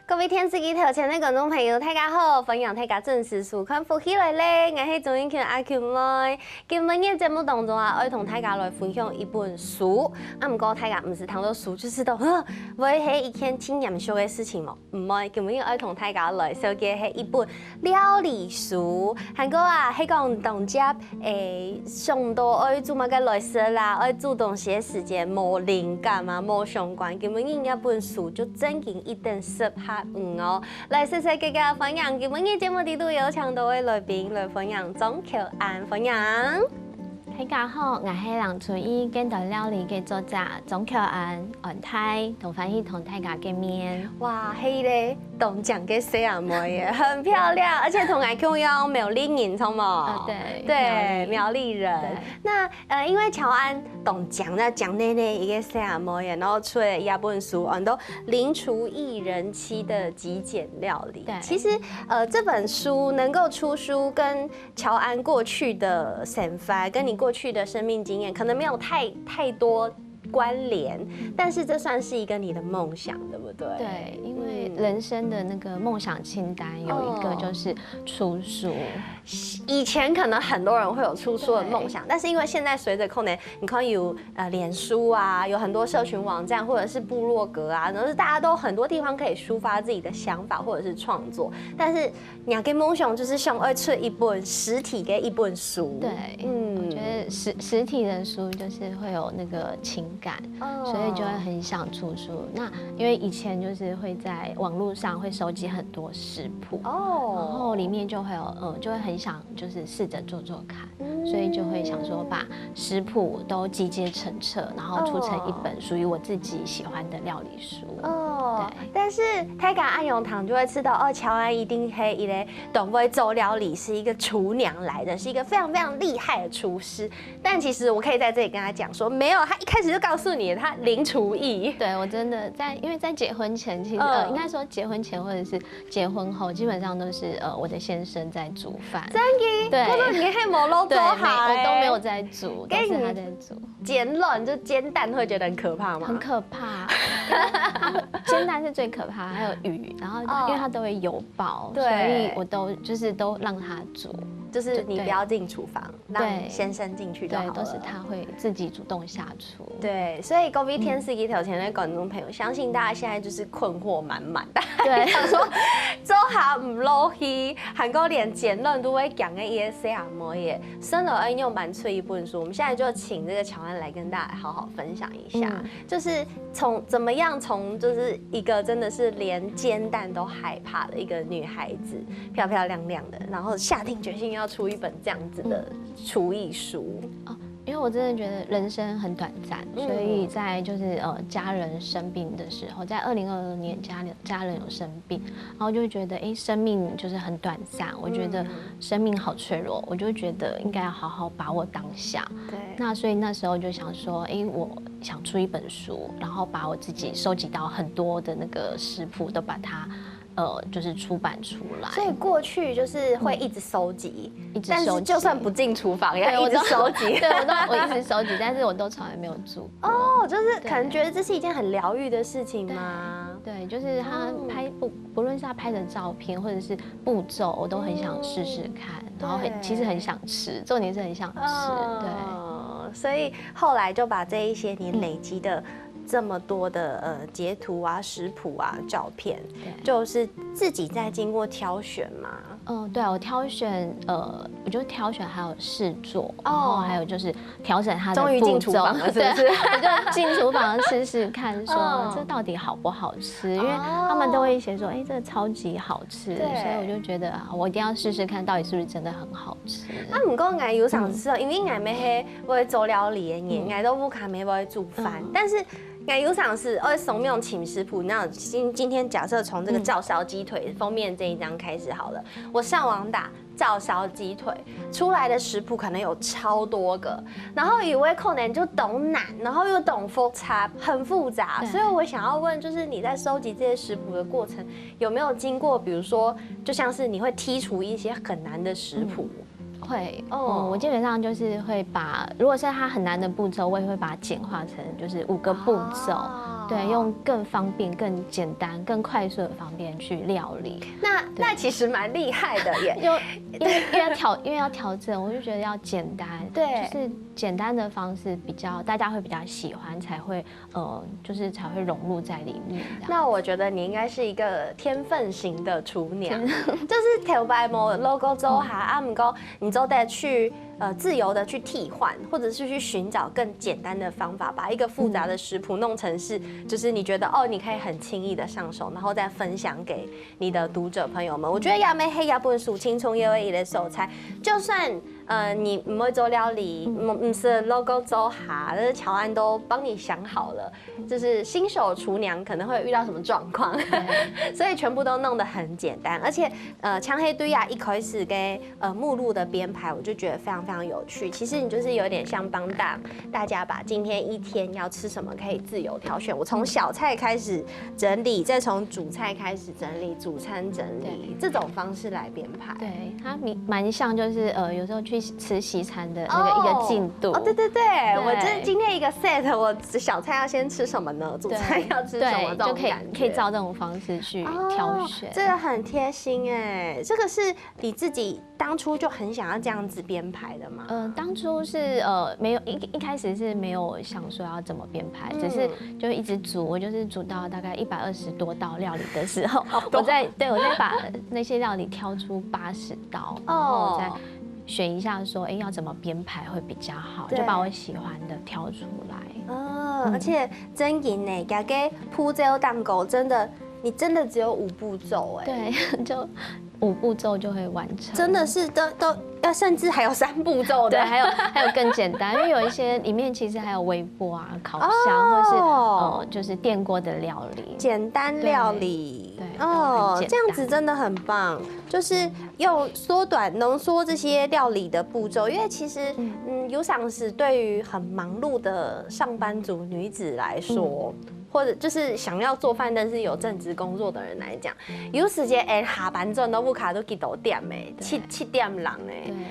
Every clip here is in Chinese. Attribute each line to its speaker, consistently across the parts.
Speaker 1: 各位天使機頭前的觀眾朋友，大家好，歡迎大家準時收看《福起來咧》，我係中英圈阿 Q 妹。今日嘅節目當中啊，我同大家來分享一本書。不過大家唔是睇到書就知道，會係一件挺嚴肅嘅事情嘛。唔係，今日我同大家來紹介係一本料理書。韓國啊，係講當家上到愛做乜嘅來食啦，愛主動寫時間冇靈感啊，冇相關。今日呢一本書就正經一定適合哦。來細細嘅嘅分享，今日嘅節目呢度有請到位來賓來分享鍾巧安分享。
Speaker 2: 大家好，我係人廚藝簡單料理嘅作者鍾巧安，安泰同歡喜同大家見面。
Speaker 1: 哇，係咧，東江嘅小阿妹耶，很漂亮，而且同我同樣苗栗人，錯嗎？對，苗栗人。那因為巧安東江那江內呢一個小阿妹耶，然後出了一本書，很多零廚藝人妻的極簡料理。對，其實這本書能夠出書，跟巧安過去的生活，跟你過去的生命經驗可能沒有太多關聯，但是這算是一個你的夢想，對不對？
Speaker 2: 對，因為人生的那個夢想清單有一個就是出書。
Speaker 1: 以前可能很多人會有出書的夢想，但是因為現在隨着可能你看有臉書啊，有很多社群網站或者是部落格啊，然後大家都很多地方可以抒發自己的想法或者是創作。但是你嘅夢想就是想要出一本實體嘅一本書。
Speaker 2: 對，我覺得實體的書就是會有那個情感，所以就會很想出書。那因為以前就是會在網絡上會收集很多食譜，然後裡面就會有就會很想就是試着做做看，所以就會想說把食譜都集結成冊，然後出成一本屬於我自己喜歡的料理書。對，
Speaker 1: 但是大家暗用堂就會知道巧安一定係一個懂會做料理，是一個廚娘來的，是一個非常非常厲害的廚師。但其實我可以在這裡跟他講說，沒有，他一開始就告訴你他零廚藝。
Speaker 2: 對，我真的因為在結婚前，其實應該說結婚前或者是結婚後，基本上都是我的先生在煮飯。
Speaker 1: 真的？對，我說你還冇滷做好，
Speaker 2: 我都沒有在煮，都是他在煮。
Speaker 1: 煎卵就煎蛋會覺得很可怕嗎？
Speaker 2: 很可怕，煎蛋是最可怕，還有魚，然後因為它都會油爆，所以我都讓他煮。
Speaker 1: 就是你不要進廚房，讓先生進去就好了。
Speaker 2: 對，都是他會自己主動下廚。
Speaker 1: 對，所以各位天使機頭前的觀眾朋友，相信大家現在就是困惑滿滿，
Speaker 2: 對，
Speaker 1: 想說做下唔落去，韓國連結論都會講嘅嘢寫下麼嘢，生了恩又蠻出一本書。我們現在就請這個巧安來跟大家好好分享一下，就是怎麼樣從就是一個真的是連煎蛋都害怕的一個女孩子，漂漂亮亮的，然後下定決心要出一本這樣子的廚藝書。
Speaker 2: 因為我真的覺得人生很短暫，所以在就是家人生病的時候，在2022年家人有生病，然後就會覺得生命就是很短暫，我覺得生命好脆弱，我就覺得應該要好好把握當下。對，那所以那時候就想說，我想出一本書，然後把我自己收集到很多的那個食譜都把它。就是出版出來，
Speaker 1: 所以過去就是會一直收集，
Speaker 2: 一直
Speaker 1: 收集，但是就算不進廚房也要一直收集。
Speaker 2: 對，我一直收集，但是我都從來沒有做。
Speaker 1: 就是可能覺得這是一件很療癒的事情嗎？
Speaker 2: 對，就是他拍不論是他拍的照片或者是步驟，我都很想試試看，然後其實很想吃，重點是很想吃。對，
Speaker 1: 所以後來就把這一些你累積的。這麼多的截圖啊、食譜啊、照片，就是自己在經過挑選嘛。
Speaker 2: 對啊，我挑選我就挑選還有試做，然後還有就是調整它的步驟。終於進廚房了，是不是？我就進廚房試試看，說這到底好不好吃？因為他們都會寫說，這個超級好吃，所以我就覺得我一定要試試看，到底是不是真的很好吃。
Speaker 1: 不過我有嘗試，因為我沒會做料理的嘢，我都不看沒會煮飯，但是。我有嘗試，慫恿請食譜。那今天假設從這個照燒雞腿封面這一張開始好了，我上網打照燒雞腿，出來的食譜可能有超多個，然後有位可能就懂難，然後又懂複雜，很複雜。所以我想要問，就是你在收集這些食譜的過程，有沒有經過，比如說，就像是你會剔除一些很難的食譜？
Speaker 2: 會我基本上就是會把，如果是它很難的步驟，我也會把它簡化成就是5個步驟。对，用更方便、更简单、更快速的方便去料理。
Speaker 1: 那其实蛮厉害的耶，
Speaker 2: 因为要调整，我就觉得要简单，
Speaker 1: 对，
Speaker 2: 就是简单的方式大家会比较喜欢，才会才会融入在里面。
Speaker 1: 那我觉得你应该是一个天分型的厨娘，就是调白模 logo 之后还不过你都得去自由的去替换，或者是去寻找更简单的方法，把一个复杂的食谱弄成是，就是你觉得你可以很轻易的上手，然后再分享给你的读者朋友们。我觉得亚美黑亚本书青葱也会的手菜，就算你不会做料理，不是 logo 做哈，但是乔安都帮你想好了，就是新手厨娘可能会遇到什么状况，所以全部都弄得很简单，而且枪黑堆啊一开始跟目录的编排，我就觉得非常非常有趣。其实你就是有点像帮大家把今天一天要吃什么可以自由挑选，我从小菜开始整理，再从主菜开始整理，主餐整理，这种方式来编排。
Speaker 2: 对，它蛮像就是有时候去吃西餐的那个一个进度。
Speaker 1: 对，我今天一个 set， 我小菜要先吃什么呢？主菜要吃什么？这种感觉
Speaker 2: 可以照这种方式去挑选。
Speaker 1: 这个很贴心哎，这个是你自己当初就很想要这样子编排的吗？
Speaker 2: 当初是没有一开始是没有想说要怎么编排，只是就一直煮，我就是煮到大概120多道料理的时候，我再把那些料理挑出80道，然后再选一下说，要怎么编排会比较好，就把我喜欢的挑出来。
Speaker 1: 而且真赢呢，加给铺这个蛋糕你真的只有5步骤哎，
Speaker 2: 对，就5步骤就会完成，
Speaker 1: 真的是都要，甚至还有3步骤的，
Speaker 2: 对，还有更简单，因为有一些里面其实还有微波啊、烤箱，或是就是电锅的料理，
Speaker 1: 简单料理，
Speaker 2: 对，
Speaker 1: 这样子真的很棒，就是用浓缩这些料理的步骤，因为其实有赏识对于很忙碌的上班族女子来说。或者就是想要做饭，但是有正职工作的人来讲，有时间下班之后都不卡都几多点7点人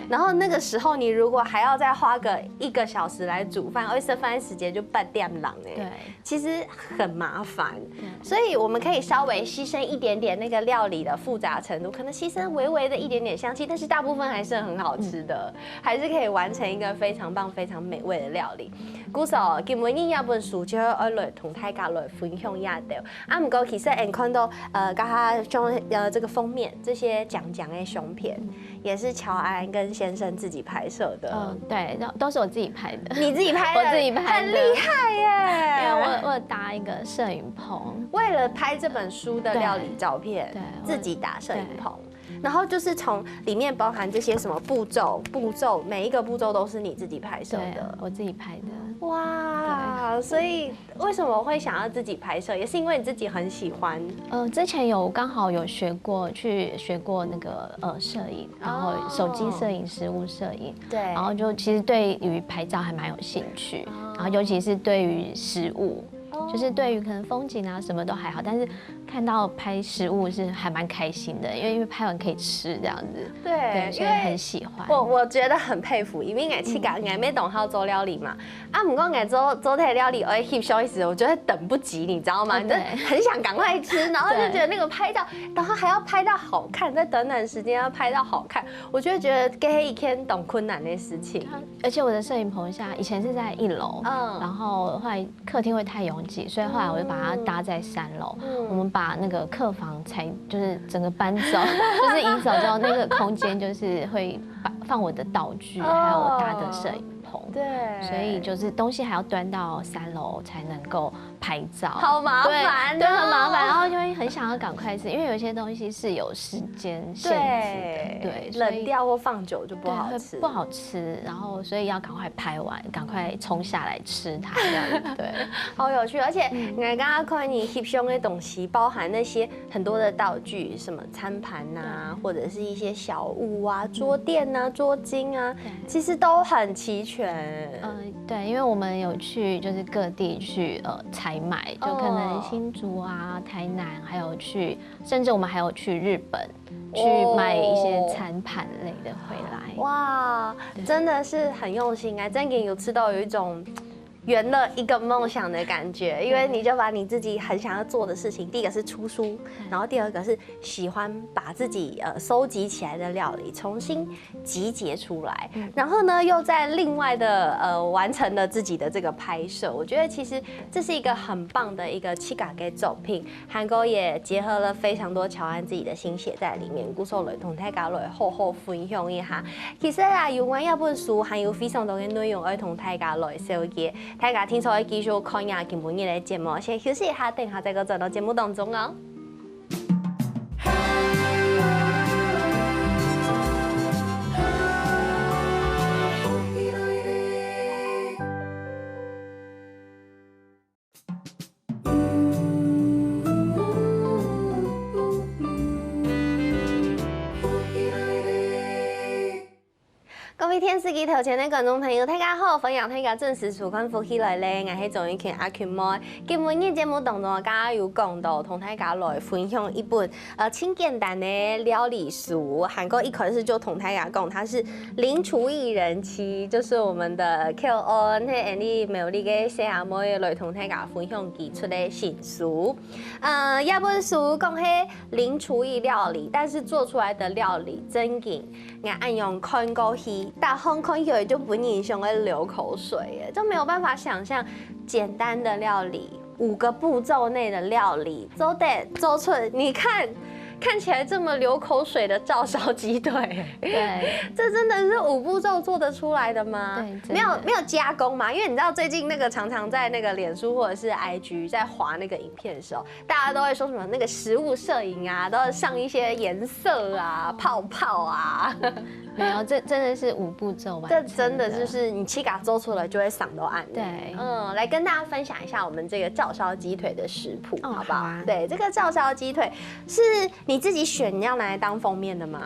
Speaker 1: 然后那个时候你如果还要再花个1个小时来煮饭，而且饭时间就8点人
Speaker 2: 对，
Speaker 1: 其实很麻烦。所以我们可以稍微牺牲一点点那个料理的复杂程度，可能牺牲微微的一点点香气，但是大部分还是很好吃的，还是可以完成一个非常棒、非常美味的料理。故事今日呢有本书就要来同大家来分享一下的。不过其实我看到刚刚这个封面这些讲的相片，也是乔安跟先生自己拍摄的。
Speaker 2: 对，都是我自己拍的。
Speaker 1: 你自己拍的？
Speaker 2: 我自己拍的，
Speaker 1: 很厉害耶！
Speaker 2: 因为我有搭一个摄影棚，
Speaker 1: 为了拍这本书的料理照片，
Speaker 2: 对，
Speaker 1: 自己打摄影棚。然后就是从里面包含这些什么步骤，每一个步骤都是你自己拍摄的，
Speaker 2: 我自己拍的。
Speaker 1: 哇，所以为什么会想要自己拍摄，也是因为你自己很喜欢。
Speaker 2: 之前刚好有学过那个摄影，然后手机摄影、实物摄影，
Speaker 1: 对，
Speaker 2: 然后就其实对于拍照还蛮有兴趣，然后尤其是对于食物。就是对于可能风景啊什么都还好，但是看到拍食物是还蛮开心的，因为拍完可以吃这样子。
Speaker 1: 对，
Speaker 2: 所以很喜欢。
Speaker 1: 我觉得很佩服，因为我去讲我没懂how做料理嘛，不过我做这料理我会 keep 休息，我觉得等不及，你知道吗？你就很想赶快吃，然后就觉得那个拍照，然后还要拍到好看，在短短时间要拍到好看，我就会觉得给一天懂困难的事情。
Speaker 2: 而且我的摄影棚下以前是在1楼，然后后来客厅会太拥挤，所以后来我就把它搭在3楼。我们把那个客房就是整个搬走，就是移走之后，那个空间就是会放我的道具，还有我搭的摄影棚。
Speaker 1: 对，
Speaker 2: 所以就是东西还要端到3楼才能够拍照，
Speaker 1: 好麻烦，
Speaker 2: 对，很麻烦，然后就会很想要赶快吃，因为有些东西是有时间限制的，对，
Speaker 1: 冷掉或放久就不好吃，
Speaker 2: 不好吃，然后所以要赶快拍完，赶快冲下来吃它，这样对，
Speaker 1: 好有趣，而且我刚刚看你 keep 胸的东西，包含那些很多的道具，什么餐盘呐，或者是一些小物啊，桌垫啊、桌巾啊，其实都很齐全。
Speaker 2: 对，因为我们有去就是各地去采买，就可能新竹啊、台南，还有甚至我们还有去日本去买一些餐盘类的回来。
Speaker 1: 哇，真的是很用心啊！真的有吃到有一种圆了一个梦想的感觉，因为你就把你自己很想要做的事情，第一个是出书，然后第二个是喜欢把自己收集起来的料理重新集结出来，然后呢又在另外的完成了自己的这个拍摄。我觉得其实这是一个很棒的一个七嘎给作品，韩国也结合了非常多乔安自己的心血在里面。古手雷同大家来好好分享一下。其实啊，有关一本书还有非常多的内容要同大家来了解。大家听错，繼續看下今本日的節目，先休息一下，等下再個進到節目當中哦。各位電視機頭前的觀眾朋友，大家好，分享大家準時收看福起來咧，我係總語權阿權妹。今日嘅節目當中，剛剛有講到同大家來分享一本輕簡單的料理書。韓國一開始就同大家講，它是零廚藝人妻，就是我們的 Q On 係 Andy 美麗嘅小阿妹來同大家分享寄出的新書。一本書講係零廚藝料理，但是做出來的料理真勁，我按用看過去。大烘看起來就本人想會流口水耶，就沒有辦法想象簡單的料理，5個步驟內的料理，都得做出。你看起來這麼流口水的照燒雞腿，
Speaker 2: 对，
Speaker 1: 這真的是5步驟做得出來的嗎？
Speaker 2: 對，
Speaker 1: 沒有加工嘛？因為你知道最近那個常常在那個臉書或者是 IG 在滑那個影片的時候，大家都會說什麼那個食物攝影啊，都要上一些顏色啊、泡泡啊。
Speaker 2: 没有，这真的是5步骤完成的。
Speaker 1: 这真的就是你七嘎做出来就会嗓都暗。
Speaker 2: 对，
Speaker 1: 来跟大家分享一下我们这个照烧鸡腿的食谱，好不好？
Speaker 2: 好啊。
Speaker 1: 对，这个照烧鸡腿是你自己选要拿来当封面的吗？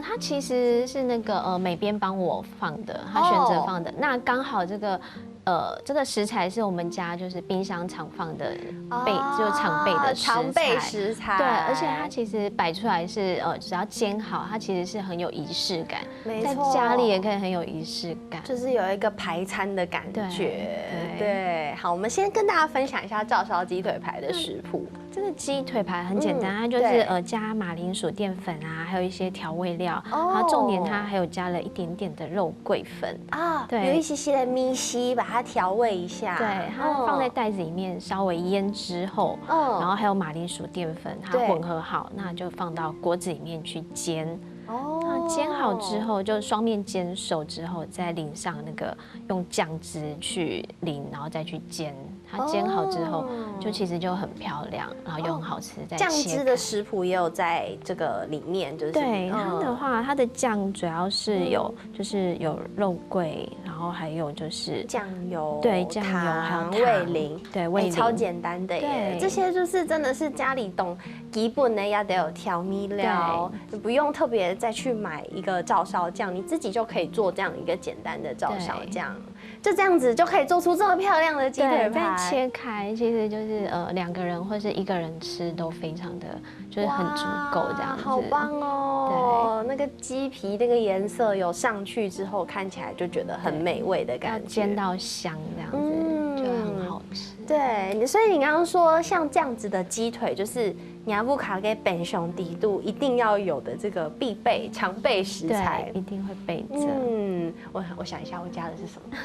Speaker 2: 它其实是那个美编帮我放的，他选择放的。那刚好这个食材是我们家就是冰箱常放的就是常备的
Speaker 1: 常备食材。
Speaker 2: 对，而且它其实摆出来是只要煎好，它其实是很有仪式感。在家里也可以很有仪式感，
Speaker 1: 就是有一个排餐的感觉。对，好，我们先跟大家分享一下照烧鸡腿排的食谱。
Speaker 2: 这个鸡腿排很简单，它就是加马铃薯淀粉啊，还有一些调味料，然后重点它还有加了一点点的肉桂粉
Speaker 1: 啊，对，有一些些的米稀把它调味一下，
Speaker 2: 对，它放在袋子里面稍微腌之后，然后还有马铃薯淀粉，它混合好，那就放到锅子里面去煎。那煎好之后，就双面煎熟之后，再淋上那个用酱汁去淋，然后再去煎。它煎好之后，就其实就很漂亮，然后又很好吃。
Speaker 1: 酱汁的食谱也有在这个里面，就是
Speaker 2: 对它的话，它的酱主要是就是有肉桂，然后还有就是
Speaker 1: 酱油，
Speaker 2: 对酱油还有
Speaker 1: 味淋，
Speaker 2: 对味淋，
Speaker 1: 超简单的耶。这些就是真的是家里懂基本的要得有调味料，你不用特别再去买一个照烧酱，你自己就可以做这样一个简单的照烧酱。就这样子就可以做出这么漂亮的鸡腿排。
Speaker 2: 再切开，其实就是2个人或是1个人吃都非常的，就是很足够这样子。
Speaker 1: 好棒哦！对，那个鸡皮那个颜色有上去之后，看起来就觉得很美味的感觉。
Speaker 2: 煎到香这样子，就很好吃。
Speaker 1: 对，所以你刚刚说像这样子的鸡腿，就是亚布卡给本熊底度一定要有的这个必备常备食材，
Speaker 2: 一定会备着。
Speaker 1: 我想一下，我加的是什么？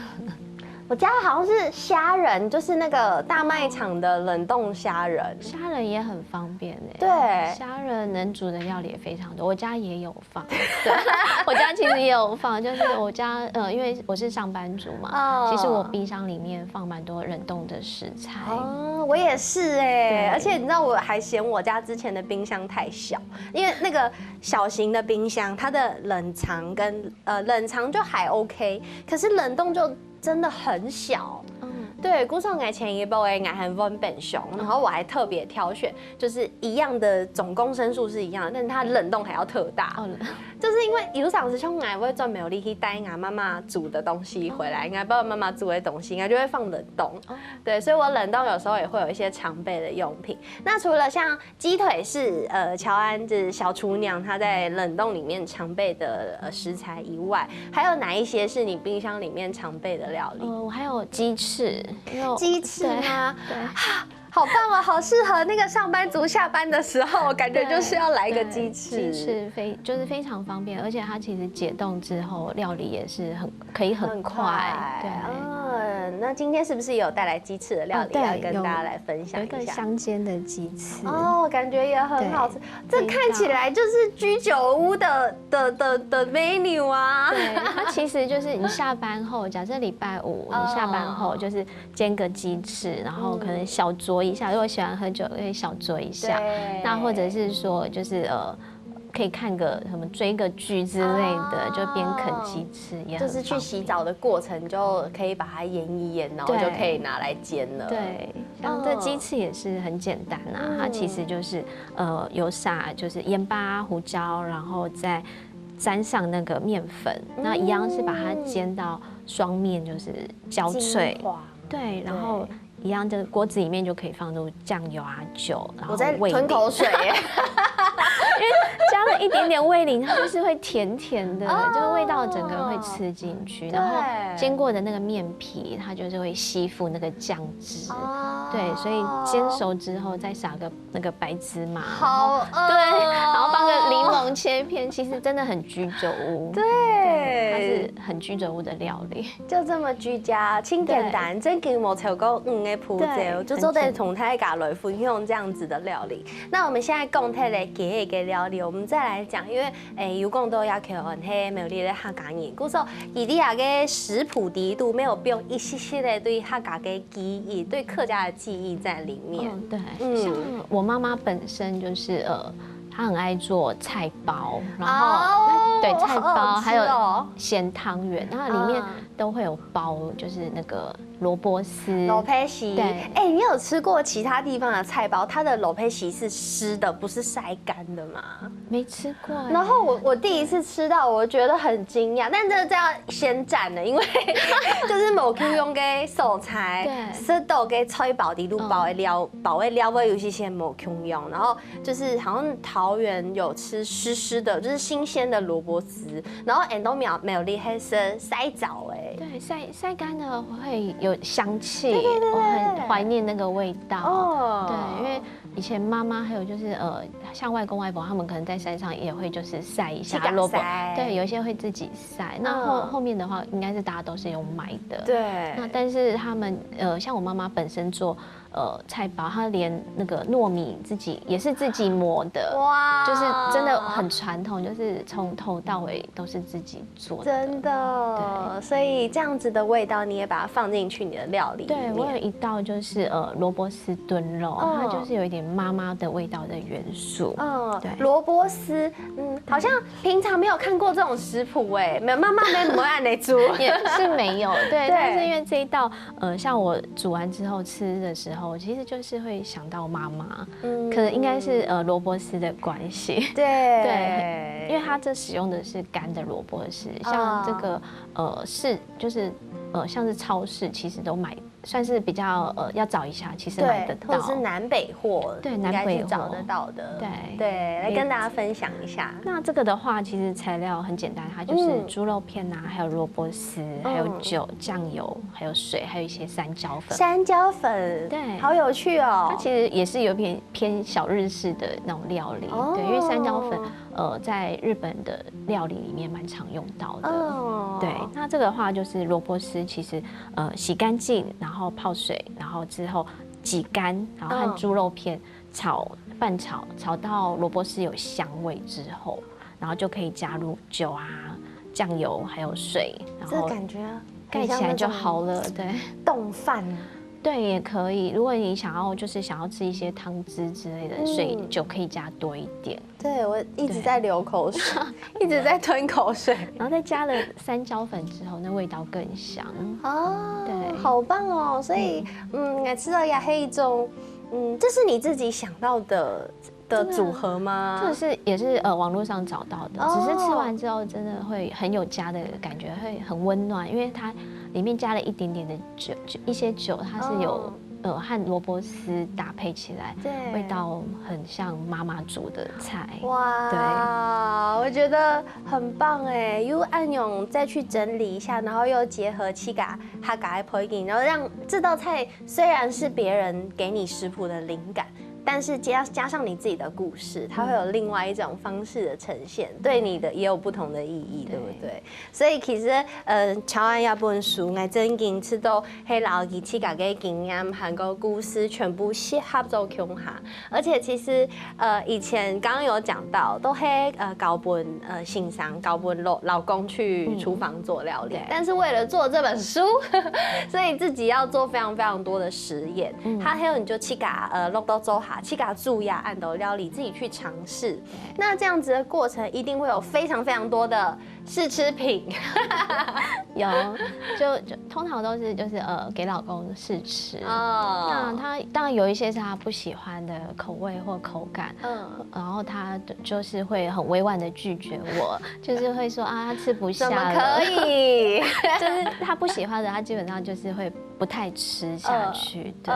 Speaker 1: 我加的好像是虾仁，就是那个大卖场的冷冻虾仁。
Speaker 2: 虾仁也很方便哎。
Speaker 1: 对，
Speaker 2: 虾仁能煮的料理也非常多，我家也有放。对，我家其实也有放，就是我家因为我是上班族嘛，其实我冰箱里面放蛮多冷冻的食材。
Speaker 1: 我也是哎，而且你知道我还嫌我家之前的冰箱太小，因为那个小型的冰箱，它的冷藏跟冷藏就还 OK， 可是冷冻就真的很小。对，估算我前一波我很温本熊，然后我还特别挑选，就是一样的总公升数是一样的，但是它冷冻还要特大。就是因为有长师兄爱会专门有力去带俺妈妈煮的东西回来，应该爸爸妈妈煮的东西，应该就会放冷冻。对，所以我冷冻有时候也会有一些常备的用品。那除了像鸡腿是乔安就是小厨娘她在冷冻里面常备的食材以外，还有哪一些是你冰箱里面常备的料理？
Speaker 2: 我还有鸡翅，
Speaker 1: 鸡翅吗？
Speaker 2: 对。
Speaker 1: 好棒哦，好适合那个上班族下班的时候，感觉就是要来一个鸡翅。
Speaker 2: 鸡翅就是非常方便，而且它其实解冻之后料理也是可以很快。对，
Speaker 1: 那今天是不是有带来鸡翅的料理要跟大家来分享一下？
Speaker 2: 有一个香煎的鸡翅
Speaker 1: 哦，感觉也很好吃。这看起来就是居酒屋的 menu 啊。
Speaker 2: 对，它其实就是你下班后，假设礼拜五你下班后就是煎个鸡翅，然后可能小酌一下，如果喜欢喝酒可以小酌一下。那或者是说就是可以看个什么追个剧之类的，就边啃鸡翅也很
Speaker 1: 就是去洗澡的过程就可以把它腌一腌，然后就可以拿来煎了。
Speaker 2: 对，像这鸡翅也是很简单啊，它其实就是有撒就是盐巴、胡椒，然后再沾上那个面粉，那一样是把它煎到双面就是焦脆。对，然后一样的锅子里面就可以放入酱油啊、酒，然后
Speaker 1: 我在吞口水耶。
Speaker 2: 因为加了一点点味淋，它就是会甜甜的，就是味道整个会吃进去。然后煎过的那个面皮，它就是会吸附那个酱汁。对，所以煎熟之后再撒个那个白芝麻，
Speaker 1: 好
Speaker 2: 对，然后放个柠檬切片，其实真的很居酒屋。
Speaker 1: 对，
Speaker 2: 它是很居酒屋的料理，
Speaker 1: 就这么居家，清简单，真给我超过5个步骤，就做得同大家来分享这样子的料理。那我们现在讲这个鸡的料理，我们再来讲，因为有讲到要求很黑美丽的客家人，故说伊啲啊个食谱底度没有用一些些的对客家的记忆，对客家的记忆在里面。
Speaker 2: 对，像我妈妈本身就是她很爱做菜包，然后对菜包还有咸汤圆，那里面都会有包，就是那个萝卜丝、
Speaker 1: 萝卜丝。
Speaker 2: 对，
Speaker 1: 你有吃过其他地方的菜包？它的萝卜丝是湿的，不是晒干的吗？
Speaker 2: 没吃过。
Speaker 1: 然后我第一次吃到，我觉得很惊讶，但这要先蘸的，因为就是某 Q 用给素菜，湿豆给菜包的路包的料，包的料味有些先某 Q 用，然后就是好像桃园有吃湿湿的，就是新鲜的萝卜丝，然后都没有厉害是晒早
Speaker 2: 对，晒干的会有香气，我很怀念那个味道。对，因为以前妈妈还有就是像外公外婆他们可能在山上也会就是晒一下萝卜，对，有一些会自己晒。那后面的话应该是大家都是用买的。
Speaker 1: 对。
Speaker 2: 那但是他们像我妈妈本身做菜包，她连那个糯米也是自己磨的，哇，就是真的很传统，就是从头到尾都是自己做的。
Speaker 1: 真的。所以这样子的味道你也把它放进去你的料理里面。
Speaker 2: 对，我有一道就是萝卜丝炖肉，它就是有一点妈妈的味道的元素。对，
Speaker 1: 萝卜丝，好像平常没有看过这种食谱妈妈没怎么按来煮，
Speaker 2: 也是没有。对，但是因为这一道像我煮完之后吃的时候，其实就是会想到妈妈，可能应该是萝卜丝的关系。对，因为它这使用的是干的萝卜丝，像这个就是像是超市其实都买，算是比较要找一下，其实买得到，
Speaker 1: 或者是南北货，
Speaker 2: 对，南北货
Speaker 1: 找得到的。
Speaker 2: 对，
Speaker 1: 来跟大家分享一下。
Speaker 2: 那这个的话，其实材料很简单，它就是猪肉片啊，还有萝卜丝，还有酒、酱油，还有水，还有一些山椒粉。
Speaker 1: 山椒粉，对，好有趣哦。
Speaker 2: 它其实也是有点偏小日式的那种料理，对，因为山椒粉在日本的料理里面蛮常用到的。对，那这个的话就是萝卜丝，其实洗干净，然后泡水，然后之后挤干，然后和猪肉片拌炒到萝卜丝有香味之后，然后就可以加入酒啊、酱油还有水，然后
Speaker 1: 感觉
Speaker 2: 盖起来就好了。对，
Speaker 1: 冻饭。
Speaker 2: 对，也可以。如果你想要吃一些汤汁之类的，水就可以加多一点。
Speaker 1: 对，我一直在流口水，一直在吞口水。
Speaker 2: 然后再加了山椒粉之后，那味道更香。对，
Speaker 1: 好棒哦！所以，吃到也是一种，这是你自己想到的的组合吗？
Speaker 2: 这个是也是网络上找到的，只是吃完之后真的会很有家的感觉，会很温暖，因为它里面加了一点点的酒，一些酒，它是有和萝卜丝搭配起来，味道很像妈妈煮的菜。
Speaker 1: 哇，对，我觉得很棒哎，又按用再去整理一下，然后又结合七嘎哈嘎的配景，然后让这道菜虽然是别人给你食谱的灵感。但是加上你自己的故事，它会有另外一种方式的呈现，对你的也有不同的意义，对不对？所以其实乔安那本书，我真经吃到迄老二七家嘅经验和个故事全部写合做胸下，而且其实以前刚刚有讲到，都係搞本欣赏搞本老公去厨房做料理，但是为了做这本书，所以自己要做非常非常多的实验。他还有你就七家落到做下。去给它注压按斗料理，自己去尝试。那这样子的过程一定会有非常非常多的试吃品，
Speaker 2: 有就通常都是就是给老公试吃。那他当然有一些是他不喜欢的口味或口感，然后他就是会很委婉的拒绝我，就是会说啊他吃不下了，
Speaker 1: 怎么可以？
Speaker 2: 就是他不喜欢的，他基本上就是会不太吃下去。对，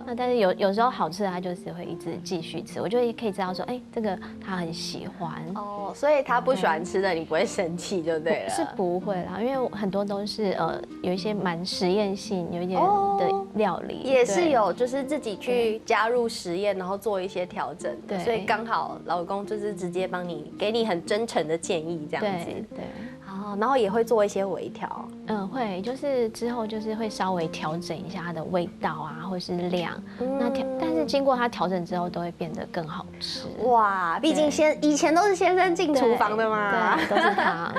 Speaker 2: 那但是有时候好吃的他就是会一直继续吃，我就可以知道说，哎，这个他很喜欢。
Speaker 1: 哦，所以他不喜欢吃的你不会生气就对了。
Speaker 2: 是不会啦，因为很多都是有一些蛮实验性，有一点的料理，
Speaker 1: 也是有就是自己去加入实验，然后做一些调整的，所以刚好老公就是直接给你很真诚的建议这样子。
Speaker 2: 对。
Speaker 1: 然后也会做一些微调，
Speaker 2: 会，就是之后就是会稍微调整一下它的味道啊，或是量。但是经过它调整之后，都会变得更好吃。
Speaker 1: 哇，毕竟以前都是先生进厨房的嘛，
Speaker 2: 对，都是他。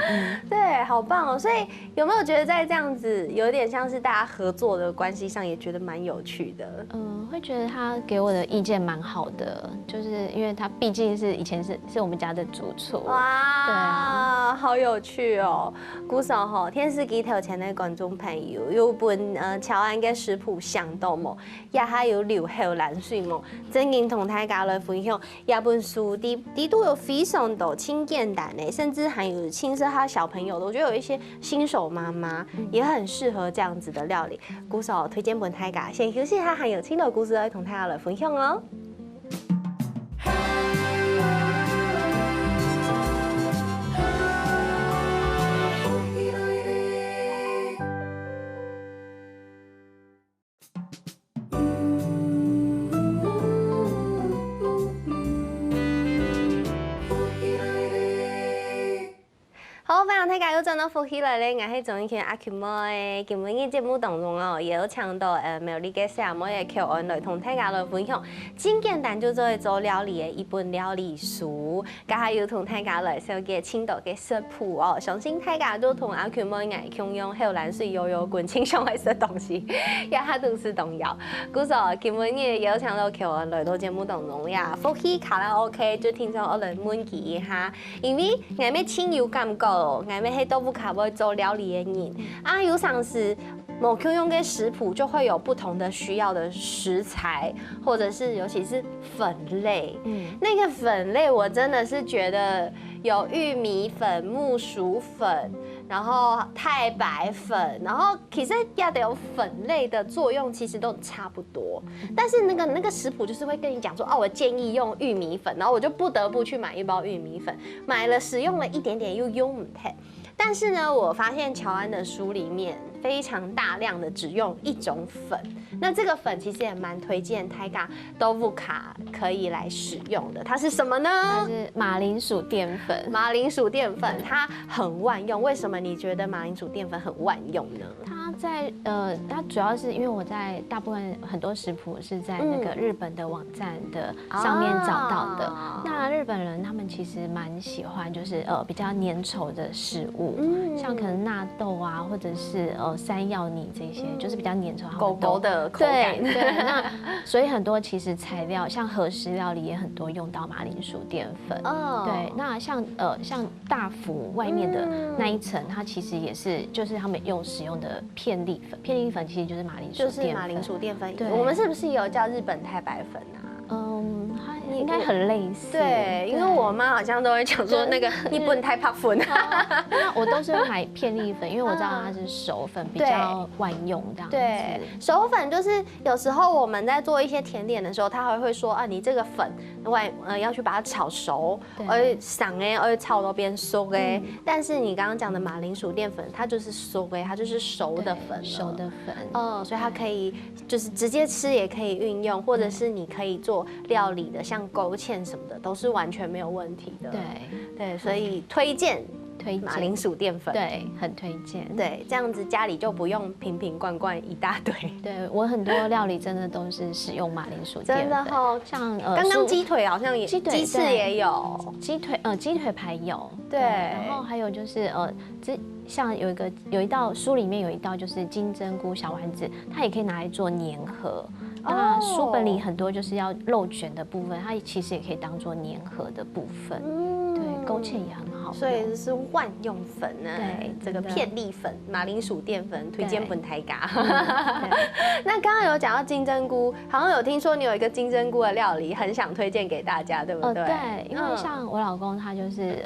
Speaker 1: 对，好棒哦。所以有没有觉得在这样子有点像是大家合作的关系上，也觉得蛮有趣的？
Speaker 2: 会觉得他给我的意见蛮好的，就是因为他毕竟是以前是我们家的主厨。
Speaker 1: 哇，
Speaker 2: 对啊，
Speaker 1: 好有趣哦。古时候天使机头前的观众朋友有本乔安嘅食谱想到冇，也还有留后蓝水冇，真经同大家来分享。也本书啲都有非常多轻简单的，甚至还有轻适合小朋友的。我觉得有一些新手妈妈也很适合这样子的料理。古时候推荐本大家，先休息一下，还有轻的故事来同大家来分享哦。好，非常大家又转到福喜来咧，我係總演阿 Q 妹。今日嘅節目當中哦，也有請到苗栗嘅小妹嘅喬安來同大家來分享，真簡單就做做料理嘅一本料理書，加下要同大家來小嘅青島嘅食譜哦，相信大家都同阿 Q 妹愛共用後藍水悠悠滾清爽嘅食東西，也係都是重要。故說今日嘅有請到喬安來到節目當中呀，福喜卡拉 OK 就聽咗我來問佢一下，因為我咩親友感覺。我们喺豆腐卡會做料理的人啊，有常時某 Q 用嘅食譜就會有不同的需要的食材，或者是尤其是粉類。那個粉類我真的是覺得有玉米粉、木薯粉，然後太白粉，然後其實也得有粉類的作用，其實都差不多。但是那個食譜就是會跟你講說，哦，我建議用玉米粉，然後我就不得不去買一包玉米粉，買了使用了一點點又用唔太。但是呢，我發現喬安的書裡面非常大量的只用一種粉，那這個粉其實也蠻推薦大家豆腐卡可以來使用的。它是什麼呢？
Speaker 2: 它是馬鈴薯澱粉。
Speaker 1: 馬鈴薯澱粉它很萬用，為什麼你覺得馬鈴薯澱粉很萬用呢？
Speaker 2: 它主要是因為我在大部分很多食譜是在那個日本的網站的上面找到的。那日本人他們其實蠻喜歡就是比較粘稠的食物，像可能納豆啊，或者是山藥泥這些，就是比較粘稠，
Speaker 1: 狗狗的口感。
Speaker 2: 對，那所以很多其實材料，像和食料理也很多用到馬鈴薯澱粉。對，那像大福外面的那一層，它其實也是就是他們使用的片粒粉，片粒粉其實就是馬鈴薯澱粉。
Speaker 1: 就是馬鈴薯澱粉。對，我們是不是有叫日本太白粉啊？
Speaker 2: 应该很类似。
Speaker 1: 对，因为我妈好像都会讲说那个你不能太怕粉。
Speaker 2: 那我都是会买片粒粉，因为我知道它是熟粉，比较万用这样子。
Speaker 1: 对，熟粉就是有时候我们在做一些甜点的时候，他还会说啊，你这个粉要去把它炒熟，而上而炒到变熟哎。但是你刚刚讲的马铃薯淀粉，它就是熟哎，它就是熟的粉，
Speaker 2: 熟的粉。
Speaker 1: 所以它可以就是直接吃也可以运用，或者是你可以做料理的，像勾芡什么的，都是完全没有问题的。对，所以推荐马铃薯淀粉，
Speaker 2: 对，很推荐。
Speaker 1: 对，这样子家里就不用瓶瓶罐罐一大堆。
Speaker 2: 对我很多料理真的都是使用马铃薯淀粉，
Speaker 1: 真的哦。
Speaker 2: 像
Speaker 1: 刚刚鸡腿好像也，鸡翅也有，
Speaker 2: 鸡腿排有。
Speaker 1: 对，
Speaker 2: 然后还有就是像有一道书里面有一道就是金针菇小丸子，它也可以拿来做粘合。那书本里很多就是要肉卷的部分，它其实也可以当做粘合的部分。对，勾芡也很好用。
Speaker 1: 所以是万用粉呢。
Speaker 2: 对，
Speaker 1: 这个片粒粉、马铃薯淀粉推荐本台嘎。那刚刚有讲到金针菇，好像有听说你有一个金针菇的料理，很想推荐给大家，对不对？
Speaker 2: 对，因为像我老公他就是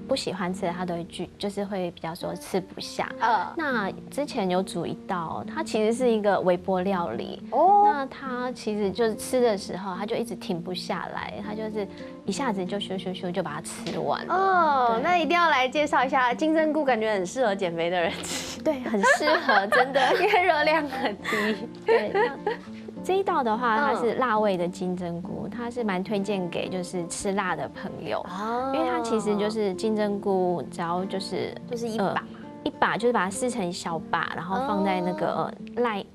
Speaker 2: 不喜欢吃的，他都会就是会比较说吃不下。那之前有煮一道，它其实是一个微波料理。那他其实就是吃的时候，他就一直停不下来，他就是一下子就咻就把它吃完了。
Speaker 1: 那一定要来介绍一下金针菇，感觉很适合减肥的人吃。
Speaker 2: 对，很适合，真的，
Speaker 1: 因为热量很低。
Speaker 2: 对。这一道的话，它是辣味的金针菇，它是蛮推荐给就是吃辣的朋友，因为它其实就是金针菇，只要就是一把，就是把它撕成小把，然后放在那个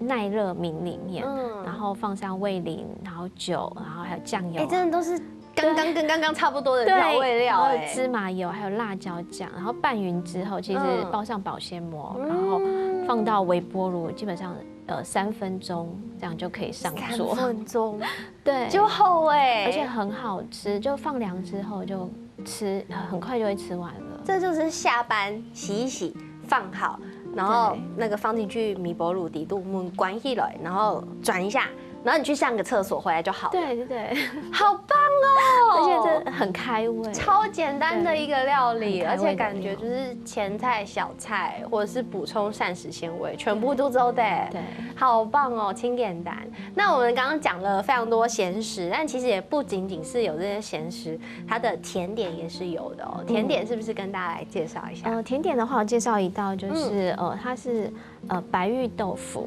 Speaker 2: 耐热皿里面，然后放上味淋，然后酒，然后还有酱油，
Speaker 1: 真的都是跟刚刚差不多的调味料，
Speaker 2: 还有芝麻油，还有辣椒酱，然后拌匀之后，其实包上保鲜膜，然后放到微波炉，基本上3分钟这样就可以上桌。3
Speaker 1: 分钟，
Speaker 2: 对，
Speaker 1: 就好哎，
Speaker 2: 而且很好吃，就放凉之后就吃，很快就会吃完了。
Speaker 1: 这就是下班洗一洗，放好，然后那个放进去微波炉底度门关起来，然后转一下。然后你去上个厕所回来就好了。
Speaker 2: 对，
Speaker 1: 好棒哦！
Speaker 2: 而且这很开胃，
Speaker 1: 超简单的一个料理，而且感觉就是前菜、小菜，或者是补充膳食纤维，全部都做的。
Speaker 2: 对，
Speaker 1: 好棒哦，清简单。那我们刚刚讲了非常多咸食，但其实也不仅仅是有这些咸食，它的甜点也是有的哦。甜点是不是跟大家来介绍一下？
Speaker 2: 甜点的话，我介绍一道就是它是白玉豆腐。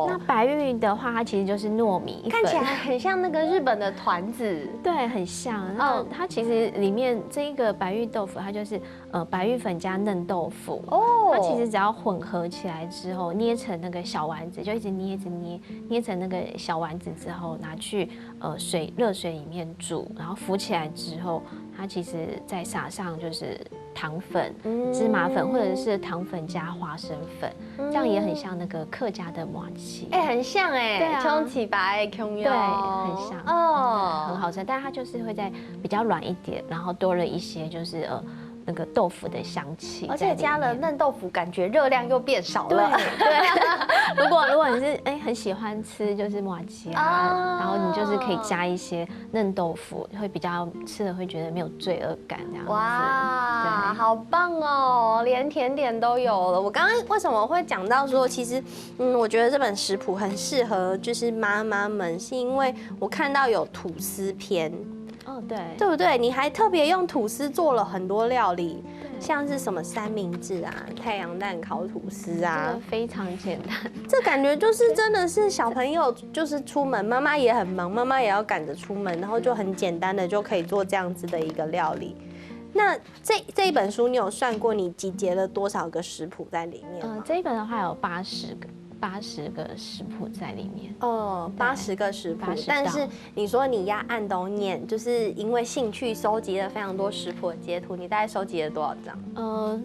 Speaker 2: 那白玉的话，它其实就是糯米粉，
Speaker 1: 看起来很像那个日本的团子，
Speaker 2: 对，很像。它其实里面这一个白玉豆腐，它就是白玉粉加嫩豆腐。它其实只要混合起来之后，捏成那个小丸子，就一直捏成那个小丸子之后，拿去热水里面煮，然后浮起来之后，它其实再撒上就是糖粉、芝麻粉，或者是糖粉加花生粉，这样也很像那个客家的麻糬。
Speaker 1: 很像对葱起白葱
Speaker 2: 对，很像很好吃，但它就是会再比较软一点，然后多了一些就是那个豆腐的香气，
Speaker 1: 而且加了嫩豆腐，感觉热量又变少了。
Speaker 2: 对，如果你是很喜欢吃就是麻糬然后你就是可以加一些嫩豆腐，会比较吃了会觉得没有罪恶感这样子。
Speaker 1: 哇，好棒哦，连甜点都有了。我刚刚为什么会讲到说，其实我觉得这本食谱很适合就是妈妈们，是因为我看到有吐司篇。对不对？你还特别用吐司做了很多料理，像是什么三明治啊、太阳蛋烤吐司啊，
Speaker 2: 非常简单。
Speaker 1: 这感觉就是真的是小朋友就是出门，妈妈也很忙，妈妈也要赶着出门，然后就很简单的就可以做这样子的一个料理。那这一本书你有算过你集结了多少个食谱在里面吗？
Speaker 2: 这一本的话有80个食谱在里面。
Speaker 1: 80个食谱，但是你说你要按都念，就是因为兴趣收集了非常多食谱的截图，你大概收集了多少张？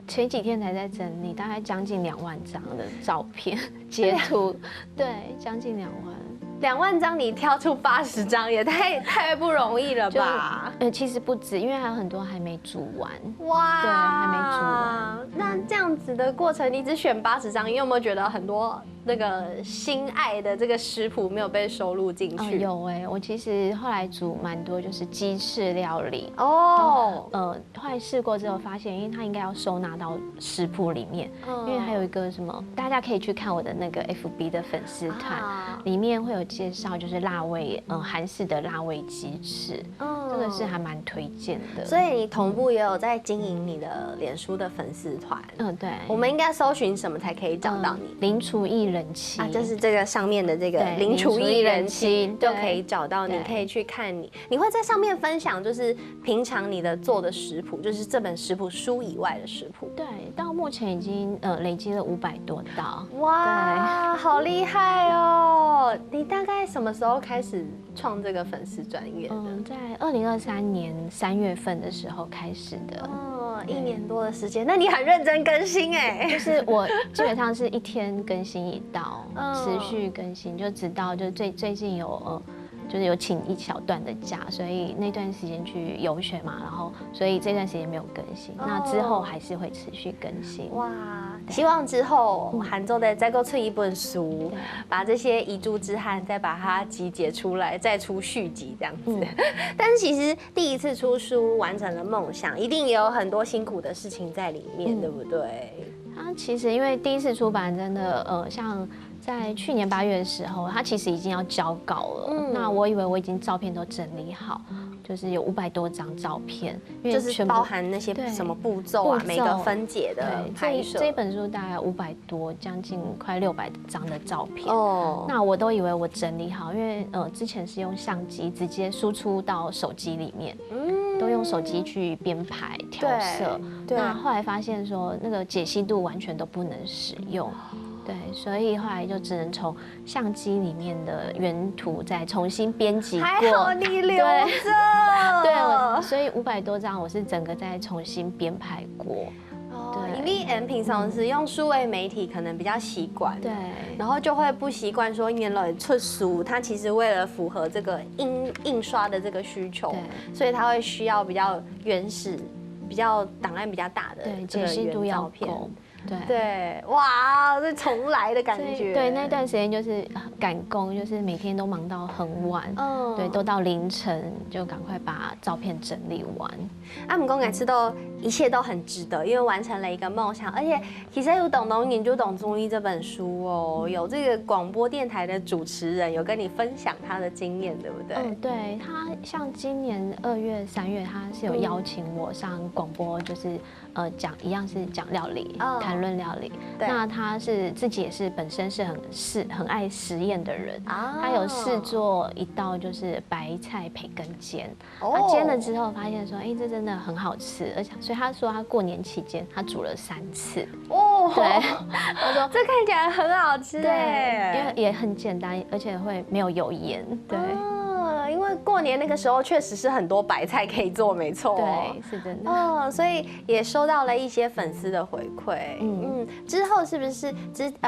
Speaker 2: 前几天才在整理，大概将近2万张的照片截图，对，将近2万。
Speaker 1: 2万张你挑出80张，也太不容易了吧？
Speaker 2: 其实不止，因为还有很多还没煮完。
Speaker 1: 哇，
Speaker 2: 对，还没煮完。
Speaker 1: 那这样子的过程，你只选80张，你有没有觉得很多那个心爱的这个食谱没有被收录进去？
Speaker 2: 有我其实后来煮蛮多就是鸡翅料理
Speaker 1: 哦。
Speaker 2: 后来试过之后发现，因为它应该要收纳到食谱里面，因为还有一个什么，大家可以去看我的那个 FB 的粉丝团，里面会有介绍，就是辣味韩式的辣味鸡翅，这个是还蛮推荐的。
Speaker 1: 所以你同步也有在经营你的脸书的粉丝团。
Speaker 2: 对。
Speaker 1: 我们应该搜寻什么才可以找到你？
Speaker 2: 零厨艺人妻
Speaker 1: 就是这个上面的这个零厨艺人妻就可以找到你，可以去看你。你会在上面分享，就是平常你的做的食谱，就是这本食谱书以外的食谱。
Speaker 2: 对，到目前已经累积了500多道。
Speaker 1: 哇，好厉害哦！你大概什么时候开始创这个粉丝专页的？
Speaker 2: 在2023年3月份的时候开始的。
Speaker 1: 1年多的时间，那你很认真更新哎。
Speaker 2: 就是我基本上是1天更新1道，持续更新，就直到就最近有就是有请一小段的假，所以那段时间去游学嘛，然后所以这段时间没有更新，那之后还是会持续更新。
Speaker 1: 哇，希望之后韩州的再出一本书，把这些遗珠之憾再把它集结出来，再出续集这样子。但是其实第一次出书完成了梦想，一定也有很多辛苦的事情在里面，对不对？
Speaker 2: 其实因为第一次出版真的像。在去年8月的时候，他其实已经要交稿了。那我以为我已经照片都整理好，就是有500多张照片，
Speaker 1: 因为就是包含那些什么步骤啊，每个分解的拍摄。
Speaker 2: 这本书大概500多，将近快600张的照片。那我都以为我整理好，因为之前是用相机直接输出到手机里面，都用手机去编排调色。那后来发现说那个解析度完全都不能使用。对，所以后来就只能从相机里面的原图再重新编辑过。
Speaker 1: 还好你留着。
Speaker 2: 对，所以500多张我是整个再重新编排过。
Speaker 1: 因为平常是用数位媒体，可能比较习惯，
Speaker 2: 对，
Speaker 1: 然后就会不习惯说年来出书，它其实为了符合这个印刷的这个需求，所以它会需要比较原始、比较档案比较大的这个原照片。对，哇，这重来的感觉。
Speaker 2: 对，那段时间就是赶工，就是每天都忙到很晚，对，都到凌晨就赶快把照片整理完。
Speaker 1: 不过每次都一切都很值得，因为完成了一个梦想，而且其实有懂研究懂中医这本书哦，有这个广播电台的主持人有跟你分享他的经验，对不对？
Speaker 2: 对，他像今年2月、3月，他是有邀请我上广播，就是讲一样是讲料理，谈论料理。那他是自己也是本身是很爱实验的人，他有试做一道就是白菜培根煎，他煎了之后发现说，这真的很好吃，而且所以他说他过年期间他煮了3次。对，
Speaker 1: 他说这看起来很好吃，
Speaker 2: 对，因为也很简单，而且会没有油盐，对。
Speaker 1: 因为过年那个时候确实是很多白菜可以做，没错。
Speaker 2: 对，是真的。
Speaker 1: 所以也收到了一些粉丝的回馈。之后是不是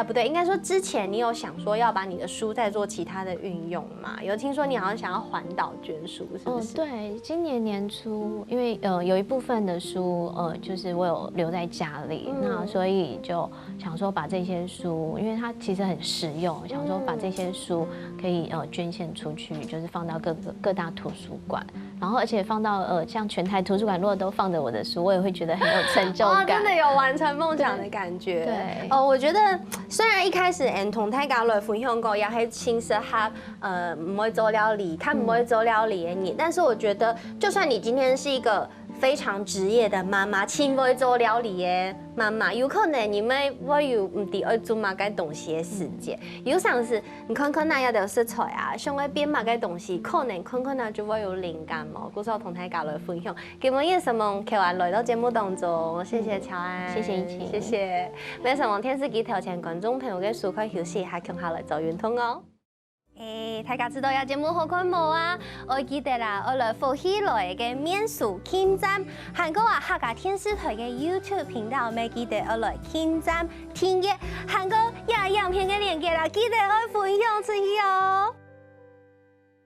Speaker 1: 不对，应该说之前你有想说要把你的书再做其他的运用嘛？有听说你好像想要环岛捐书，是不是？
Speaker 2: 对，今年年初，因为有一部分的书就是我有留在家里，那所以就想说把这些书，因为它其实很实用，想说把这些书可以捐献出去，就是放到各大图书馆，然后而且放到像全台图书馆，如果都放着我的书，我也会觉得很有成就感，
Speaker 1: 真的有完成梦想的感觉。
Speaker 2: 对，
Speaker 1: 我觉得虽然一开始同大家来分享过，也是轻适合不会做料理，他不会做料理的你，但是我觉得，就算你今天是一个非常职业的妈妈，不会做料理的妈妈，有可能你们我有唔伫爱做嘛该东西的时间，有像是你看那样的食材啊，想要编嘛该东西，可能就会有灵感嘛。故事同大家来分享，今日也什么客完来到节目当中，谢谢乔安，
Speaker 2: 谢谢一晴，
Speaker 1: 谢谢。没什么电视机头前观众朋友嘅舒快休息，还共下来做运动哦。大家知道有节目好看无啊？我记得啦，我来福喜来嘅免数听站，韩国客家电视台嘅 YouTube 频道，咪记得我来听站听嘅韩国影片嘅链接啦，记得我分享出去哦。